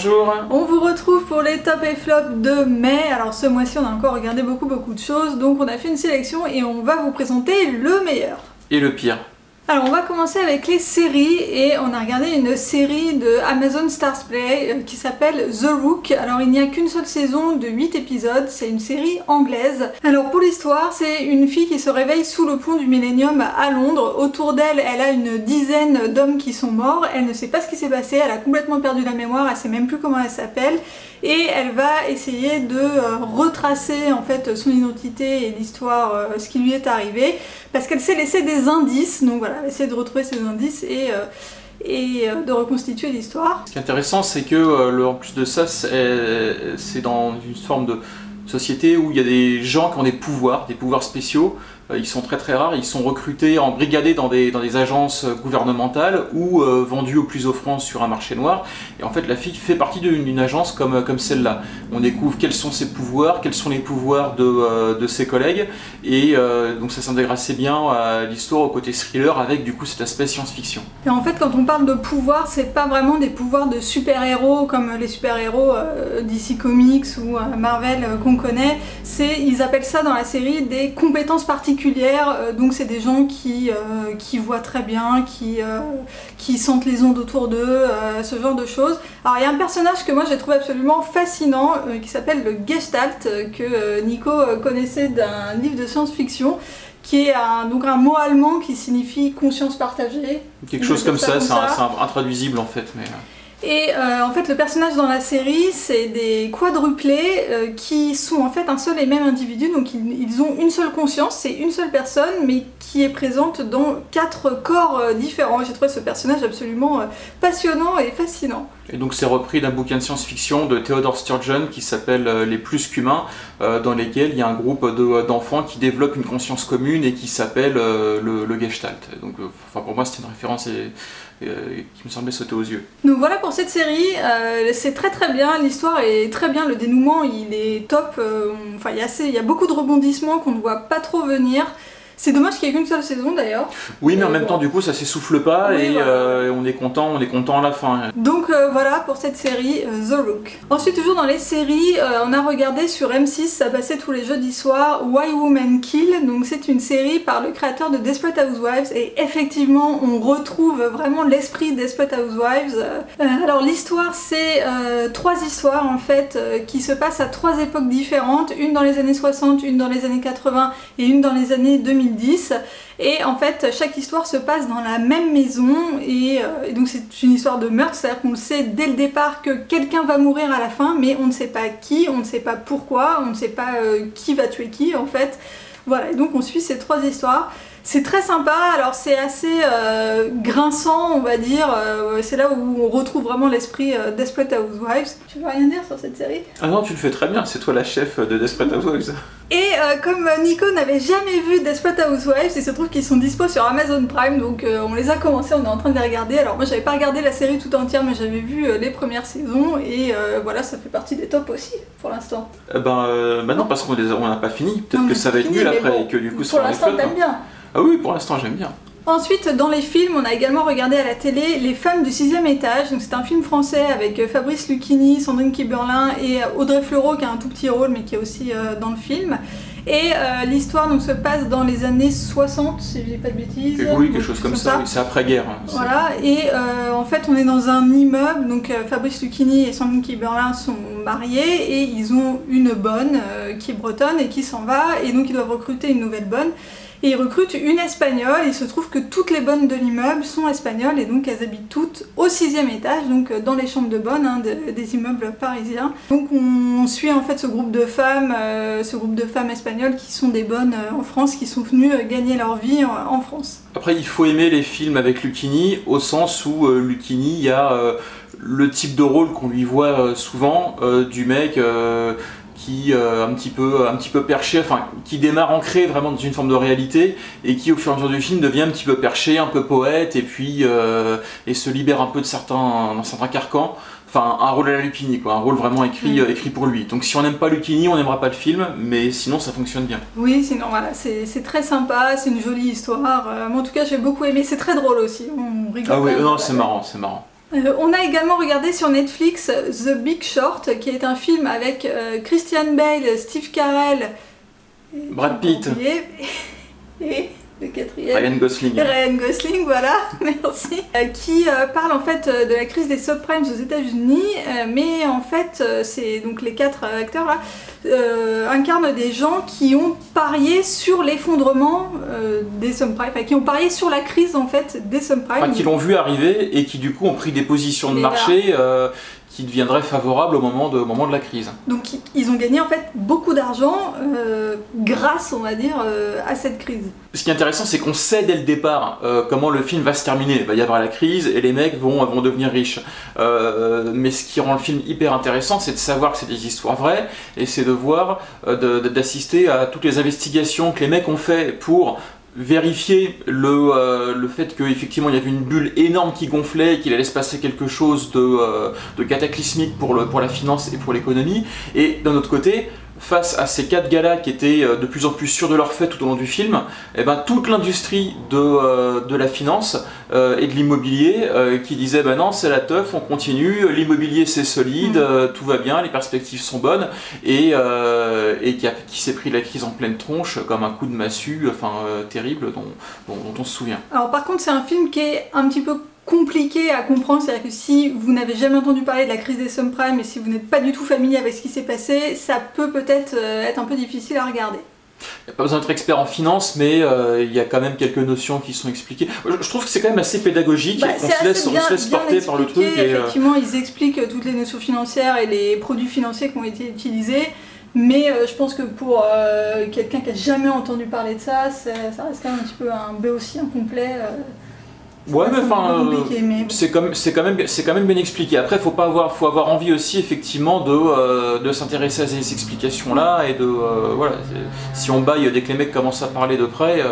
Bonjour. On vous retrouve pour les top et flop de mai. Alors ce mois-ci on a encore regardé beaucoup de choses, donc on a fait une sélection et on va vous présenter le meilleur. Et le pire. Alors on va commencer avec les séries et on a regardé une série de Amazon Stars Play qui s'appelle The Rook. Alors il n'y a qu'une seule saison de 8 épisodes, c'est une série anglaise. Alors pour l'histoire, c'est une fille qui se réveille sous le pont du Millennium à Londres. Autour d'elle, elle a une dizaine d'hommes qui sont morts, elle ne sait pas ce qui s'est passé, elle a complètement perdu la mémoire, elle sait même plus comment elle s'appelle. Et elle va essayer de retracer en fait son identité et l'histoire, ce qui lui est arrivé, parce qu'elle s'est laissé des indices, donc voilà, elle essaie de retrouver ces indices et de reconstituer l'histoire. Ce qui est intéressant, c'est que en plus de ça, c'est dans une forme de société où il y a des gens qui ont des pouvoirs spéciaux. Ils sont très rares, ils sont recrutés, embrigadés dans des agences gouvernementales ou vendus au plus offrant sur un marché noir. Et en fait, la fille fait partie d'une agence comme celle-là. On découvre quels sont ses pouvoirs, quels sont les pouvoirs de ses collègues. Et donc ça s'intègre assez bien à l'histoire, au côté thriller, avec du coup cet aspect science-fiction. Et en fait, quand on parle de pouvoirs, c'est pas vraiment des pouvoirs de super-héros comme les super-héros DC Comics ou Marvel qu'on connaît. Ils appellent ça dans la série des compétences particulières. Donc c'est des gens qui voient très bien, qui sentent les ondes autour d'eux, ce genre de choses. Alors il y a un personnage que moi j'ai trouvé absolument fascinant qui s'appelle le Gestalt, que Nico connaissait d'un livre de science-fiction, qui est un mot allemand qui signifie conscience partagée. Quelque chose comme ça, c'est intraduisible en fait. Mais... Et en fait le personnage dans la série c'est des quadruplés qui sont en fait un seul et même individu, donc ils ont une seule conscience, c'est une seule personne mais qui est présente dans 4 corps différents. J'ai trouvé ce personnage absolument passionnant et fascinant. Et donc c'est repris d'un bouquin de science-fiction de Theodore Sturgeon qui s'appelle Les plus qu'humains, dans lesquels il y a un groupe d'enfants qui développent une conscience commune et qui s'appelle le Gestalt. Donc pour moi c'était une référence qui me semblait sauter aux yeux. Donc voilà pour cette série, c'est très bien, l'histoire est très bien, le dénouement il est top, il y a beaucoup de rebondissements qu'on ne voit pas trop venir. C'est dommage qu'il n'y ait qu'une seule saison d'ailleurs. Oui, mais en même temps, du coup, ça s'essouffle pas, oui, et voilà. On est content à la fin. Donc voilà pour cette série The Rook. Ensuite, toujours dans les séries, on a regardé sur M6, ça passait tous les jeudis soirs, Why Women Kill. Donc c'est une série par le créateur de Desperate Housewives, et effectivement, on retrouve vraiment l'esprit Desperate Housewives. Alors l'histoire, c'est 3 histoires en fait, qui se passent à 3 époques différentes, une dans les années 60, une dans les années 80 et une dans les années 2010. Et en fait chaque histoire se passe dans la même maison et donc c'est une histoire de meurtre, c'est-à-dire qu'on le sait dès le départ que quelqu'un va mourir à la fin, mais on ne sait pas qui, on ne sait pas pourquoi, on ne sait pas qui va tuer qui en fait. Voilà, et donc on suit ces 3 histoires. C'est très sympa, alors c'est assez grinçant on va dire, c'est là où on retrouve vraiment l'esprit Desperate Housewives. Tu veux rien dire sur cette série? Ah non, tu le fais très bien, c'est toi la chef de Desperate Housewives. Et comme Nico n'avait jamais vu Desperate Housewives, il se trouve qu'ils sont dispo sur Amazon Prime, donc on les a commencés, on est en train de les regarder. Alors moi j'avais pas regardé la série tout entière, mais j'avais vu les premières saisons, et voilà, ça fait partie des tops aussi, pour l'instant. Non, parce qu'on n'a pas fini, peut-être que ça va être nul après, et que du coup ça pour l'instant t'aimes bien. Ah oui, pour l'instant j'aime bien. Ensuite, dans les films, on a également regardé à la télé Les Femmes du 6e étage. Donc c'est un film français avec Fabrice Lucchini, Sandrine Kiberlin et Audrey Fleurot qui a un tout petit rôle mais qui est aussi dans le film. Et l'histoire se passe dans les années 60, si je dis pas de bêtises. Oui, quelque chose comme ça, oui, c'est après-guerre. Voilà, et en fait on est dans un immeuble, donc Fabrice Lucchini et Sandrine Kiberlin sont mariés et ils ont une bonne qui est bretonne et qui s'en va, et donc ils doivent recruter une nouvelle bonne. Et ils recrutent une espagnole, il se trouve que toutes les bonnes de l'immeuble sont espagnoles et donc elles habitent toutes au 6e étage, donc dans les chambres de bonnes des immeubles parisiens. Donc on suit en fait ce groupe de femmes espagnoles qui sont des bonnes en France, qui sont venues gagner leur vie en France. Après il faut aimer les films avec Lucchini, au sens où Lucchini, il y a le type de rôle qu'on lui voit souvent, du mec... qui un petit peu perché, enfin qui démarre ancré vraiment dans une forme de réalité et qui au fur et à mesure du film devient un petit peu perché, un peu poète et puis et se libère un peu de certains carcans. Enfin un rôle à la Lucchini quoi, un rôle vraiment écrit pour lui. Donc si on n'aime pas Lucchini, on n'aimera pas le film, mais sinon ça fonctionne bien. Oui, sinon voilà, c'est très sympa, c'est une jolie histoire. En tout cas j'ai beaucoup aimé, c'est très drôle aussi, on rigole. Ah oui, non c'est marrant, c'est marrant. On a également regardé sur Netflix The Big Short, qui est un film avec Christian Bale, Steve Carell, Brad Pitt et le quatrième, Ryan Gosling. Ryan Gosling, voilà, merci. Qui parle en fait de la crise des subprimes aux États-Unis, mais en fait, c'est donc les 4 acteurs là incarnent des gens qui ont parié sur l'effondrement des subprimes, enfin qui ont parié sur la crise en fait des subprimes. Enfin, qui l'ont vu arriver et qui du coup ont pris des positions de marché qui deviendraient favorables au moment de la crise. Donc ils ont gagné en fait beaucoup d'argent grâce, on va dire, à cette crise. Ce qui est intéressant, c'est qu'on sait dès le départ comment le film va se terminer. Il va y avoir la crise et les mecs vont devenir riches. Mais ce qui rend le film hyper intéressant, c'est de savoir que c'est des histoires vraies et c'est de voir, d'assister à toutes les investigations que les mecs ont fait pour vérifier le fait qu'effectivement il y avait une bulle énorme qui gonflait et qu'il allait se passer quelque chose de cataclysmique pour la finance et pour l'économie. Et d'un autre côté, face à ces 4 gars-là qui étaient de plus en plus sûrs de leur fait tout au long du film, et ben, toute l'industrie de la finance et de l'immobilier qui disait bah non, c'est la teuf, on continue, l'immobilier c'est solide, tout va bien, les perspectives sont bonnes, et qui s'est pris la crise en pleine tronche comme un coup de massue terrible dont on se souvient. Alors par contre c'est un film qui est un petit peu compliqué à comprendre, c'est-à-dire que si vous n'avez jamais entendu parler de la crise des subprimes et si vous n'êtes pas du tout familier avec ce qui s'est passé, ça peut peut-être être un peu difficile à regarder. Il n'y a pas besoin d'être expert en finance, mais il y a quand même quelques notions qui sont expliquées. Je trouve que c'est quand même assez pédagogique, on se laisse porter par le truc. Effectivement, ils expliquent toutes les notions financières et les produits financiers qui ont été utilisés, mais je pense que pour quelqu'un qui n'a jamais entendu parler de ça, ça reste quand même un petit peu un béotien incomplet. Ouais, mais enfin, c'est quand même bien expliqué. Après, faut avoir envie aussi effectivement de s'intéresser à ces explications-là et voilà. Si on baille dès que les mecs commencent à parler de près,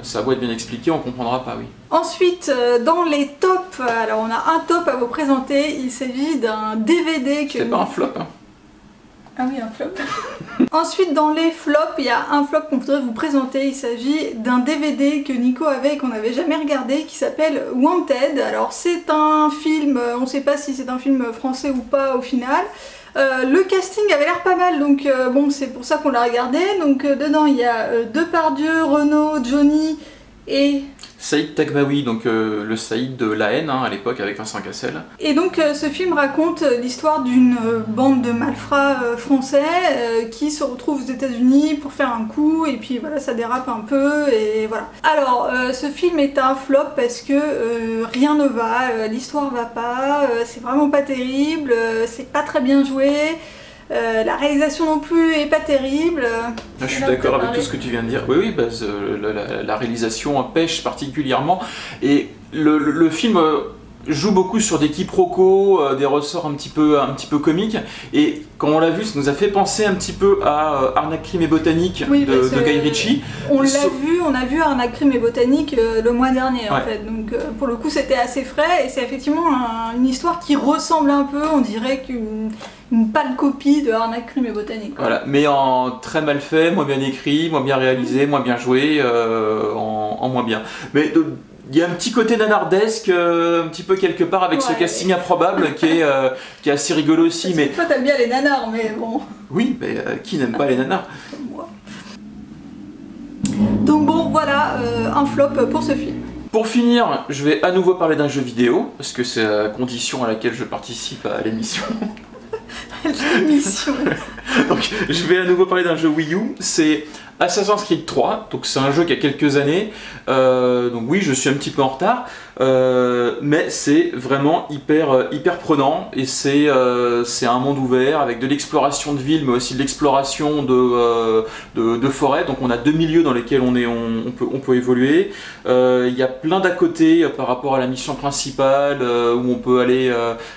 ça va être bien expliqué, on comprendra pas, oui. Ensuite, dans les tops, alors on a un top à vous présenter. Il s'agit d'un DVD que. C'est pas un flop, hein. Ah oui, un flop. Ensuite, dans les flops, il y a un flop qu'on voudrait vous présenter. Il s'agit d'un DVD que Nico avait et qu'on n'avait jamais regardé, qui s'appelle Wanted. Alors c'est un film, on ne sait pas si c'est un film français ou pas au final. Le casting avait l'air pas mal, donc bon, c'est pour ça qu'on l'a regardé. Donc dedans, il y a Depardieu, Renaud, Johnny et... Saïd Taghmaoui, donc le Saïd de La Haine, à l'époque avec Vincent Cassel. Et donc ce film raconte l'histoire d'une bande de malfrats français qui se retrouvent aux États-Unis pour faire un coup, et puis voilà, ça dérape un peu, et voilà. Alors ce film est un flop parce que rien ne va, l'histoire va pas, c'est vraiment pas terrible, c'est pas très bien joué. La réalisation non plus est pas terrible. Je suis d'accord avec tout ce que tu viens de dire. Oui, bah, la réalisation pêche particulièrement. Et le film joue beaucoup sur des quiproquos, des ressorts un petit peu comiques. Et quand on l'a vu, ça nous a fait penser un petit peu à Arnaque, Crime et Botanique de Guy Ritchie. On a vu Arnaque, Crime et Botanique le mois dernier en fait. Donc pour le coup c'était assez frais et c'est effectivement une histoire qui ressemble un peu, on dirait qu'une pâle copie de Arnaque, Crime et Botanique. Voilà, mais en très mal fait, moins bien écrit, moins bien réalisé, moins bien joué, en moins bien. Mais il y a un petit côté nanardesque, un petit peu quelque part avec ce casting improbable qui est assez rigolo aussi. Mais toi t'aimes bien les nanars, mais bon. Oui, mais qui n'aime pas les nanars? Comme moi. Donc bon, voilà, un flop pour ce film. Pour finir, je vais à nouveau parler d'un jeu vidéo, parce que c'est la condition à laquelle je participe à l'émission. Donc je vais à nouveau parler d'un jeu Wii U, c'est Assassin's Creed 3, donc c'est un jeu qui a quelques années, donc oui je suis un petit peu en retard, mais c'est vraiment hyper prenant et c'est un monde ouvert avec de l'exploration de ville mais aussi de l'exploration de forêt, donc on a 2 milieux dans lesquels on peut évoluer, il y a plein d'à côté par rapport à la mission principale où on peut aller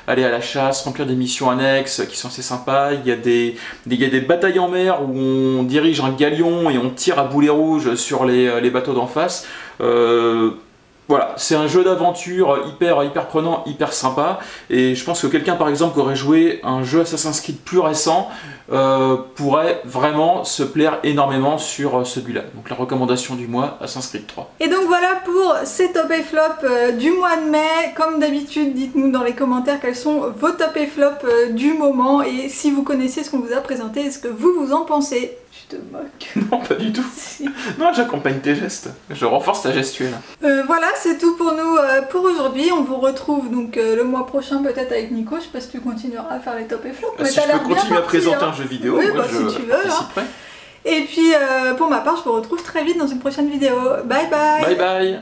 à la chasse, remplir des missions annexes qui sont assez sympas, il y a des batailles en mer où on dirige un galion et on tire à boulet rouge sur les bateaux d'en face. Voilà, c'est un jeu d'aventure hyper prenant, hyper sympa, et je pense que quelqu'un par exemple qui aurait joué un jeu Assassin's Creed plus récent pourrait vraiment se plaire énormément sur celui-là. Donc la recommandation du mois, Assassin's Creed 3. Et donc voilà pour ces top et flop du mois de mai. Comme d'habitude, dites-nous dans les commentaires quels sont vos top et flop du moment, et si vous connaissez ce qu'on vous a présenté, est-ce que vous en pensez? Tu te moques. Non, pas du tout. Si. Non, j'accompagne tes gestes. Je renforce ta gestuelle. Voilà, c'est tout pour nous pour aujourd'hui. On vous retrouve donc le mois prochain peut-être avec Nico. Je sais pas si tu continueras à faire les top et flop. Mais si je peux continuer à présenter un jeu vidéo, oui, moi si tu veux. participerai. Et puis pour ma part, je vous retrouve très vite dans une prochaine vidéo. Bye bye. Bye bye.